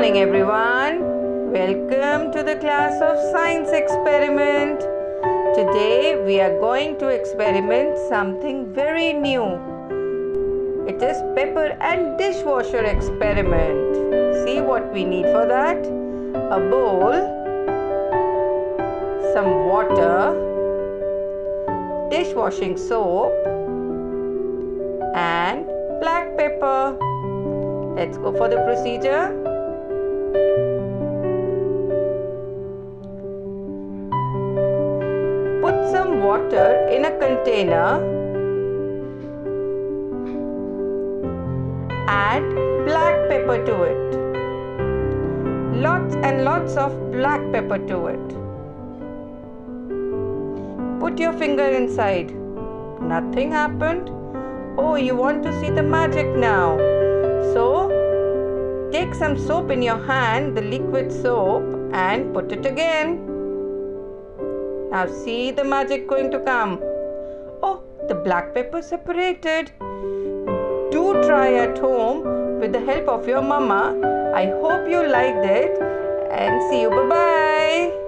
morning everyone. Welcome to the class of science experiment. Today we are going to experiment something very new. It is pepper and dishwasher experiment. See what we need for that. A bowl, some water, dishwashing soap and black pepper. Let's go for the procedure. Put some water in a container. Add black pepper to it. Lots and lots of black pepper to it. Put your finger inside. Nothing happened. Oh, you want to see the magic now. So, take some soap in your hand, the liquid soap, and put it again. Now see the magic going to come. Oh, the black pepper separated. Do try at home with the help of your mama. I hope you liked it and see you. Bye-bye.